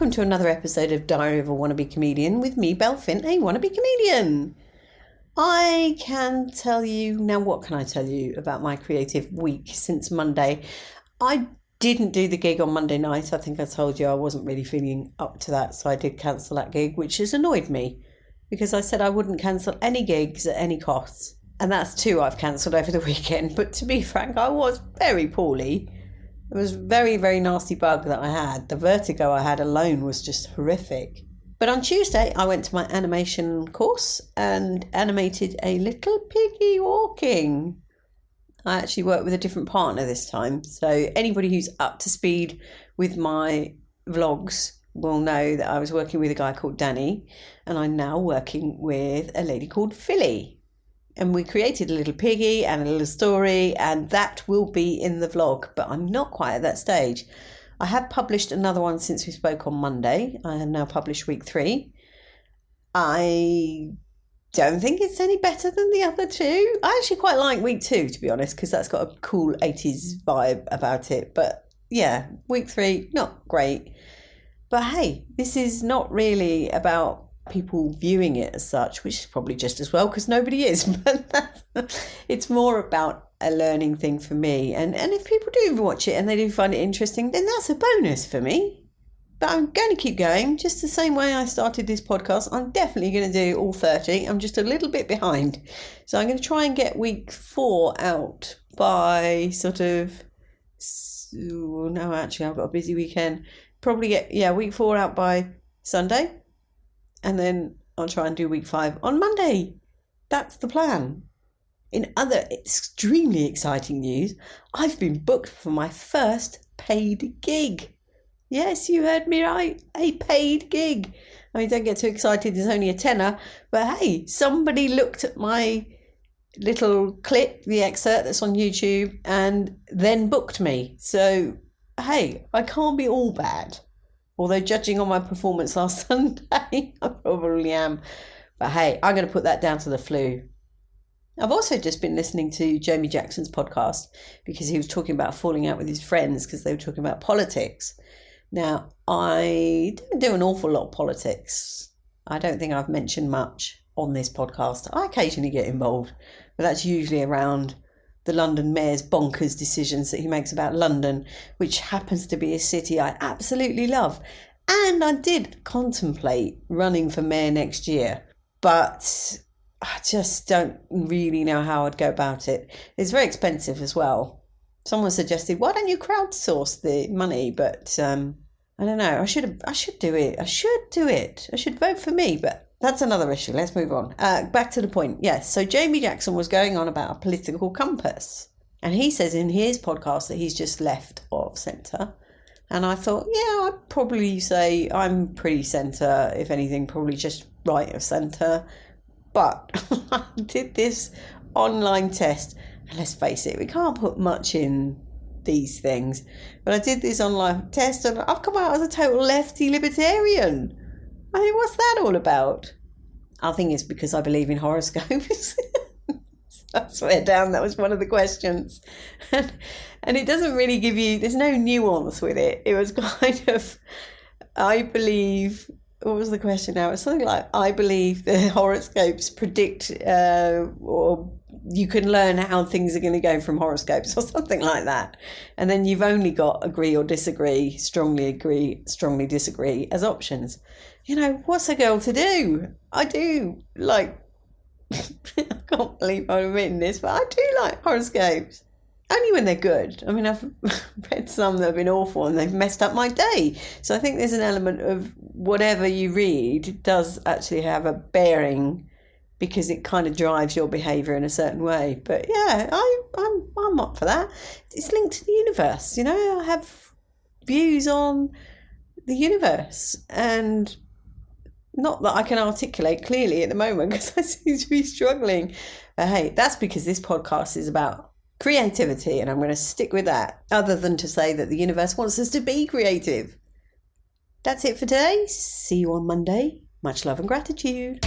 welcome to another episode of Diary of a Wannabe Comedian with me, Belle Finn, a wannabe comedian. I can tell you, now what can I tell you about my creative week since Monday? I didn't do the gig on Monday night. I think I told you I wasn't really feeling up to that, so I did cancel that gig, which has annoyed me because I said I wouldn't cancel any gigs at any cost. And that's two I've cancelled over the weekend, but to be frank, I was very poorly. It was a very, very nasty bug that I had. The vertigo I had alone was just horrific. But on Tuesday, I went to my animation course and animated a little piggy walking. I actually worked with a different partner this time. So anybody who's up to speed with my vlogs will know that I was working with a guy called Danny, and I'm now working with a lady called Philly. And we created a little piggy and a little story, and that will be in the vlog, but I'm not quite at that stage. I have published another one since we spoke on Monday. I have now published week 3. I don't think it's any better than the other two. I actually quite like week 2, to be honest, because that's got a cool 80s vibe about it. But yeah, week 3, not great. But hey, this is not really about people viewing it as such, which is probably just as well because nobody is, but it's more about a learning thing for me, and if people do watch it and they do find it interesting, then that's a bonus for me. But I'm going to keep going just the same way I started this podcast. I'm definitely going to do all 30. I'm just a little bit behind, so I'm going to try and get week 4 out by sort of no, actually I've got a busy weekend. Probably get week 4 out by Sunday. And then I'll try and do week 5 on Monday. That's the plan. In other extremely exciting news, I've been booked for my first paid gig. Yes, you heard me right. A paid gig. I mean, don't get too excited. There's only a tenner. But hey, somebody looked at my little clip, the excerpt that's on YouTube, and then booked me. So, hey, I can't be all bad. Although judging on my performance last Sunday, I probably am. But hey, I'm going to put that down to the flu. I've also just been listening to Jamie Jackson's podcast because he was talking about falling out with his friends because they were talking about politics. Now, I don't do an awful lot of politics. I don't think I've mentioned much on this podcast. I occasionally get involved, but that's usually around the London mayor's bonkers decisions that he makes about London, which happens to be a city I absolutely love. And I did contemplate running for mayor next year, but I just don't really know how I'd go about it. It's very expensive as well. Someone suggested, why don't you crowdsource the money? But I don't know. I should do it. I should vote for me, but that's another issue. Let's move on. Back to the point. Yes, so Jamie Jackson was going on about a political compass. And he says in his podcast that he's just left of centre. And I thought, yeah, I'd probably say I'm pretty centre. If anything, probably just right of centre. But I did this online test. And let's face it, we can't put much in these things. But I did this online test and I've come out as a total lefty libertarian. I mean, what's that all about? I think it's because I believe in horoscopes. I swear down, that was one of the questions. And it doesn't really give you, there's no nuance with it. It was kind of, I believe, what was the question now? It's something like, I believe the horoscopes predict, or you can learn how things are going to go from horoscopes or something like that. And then you've only got agree or disagree, strongly disagree as options. You know, what's a girl to do? I do like, I can't believe I'm admitting this, but I do like horoscopes. Only when they're good. I mean, I've read some that have been awful and they've messed up my day. So I think there's an element of whatever you read does actually have a bearing because it kind of drives your behaviour in a certain way. But yeah, I'm up for that. It's linked to the universe, you know. I have views on the universe, and not that I can articulate clearly at the moment because I seem to be struggling. But hey, that's because this podcast is about creativity, and I'm going to stick with that, other than to say that the universe wants us to be creative. That's it for today. See you on Monday. Much love and gratitude.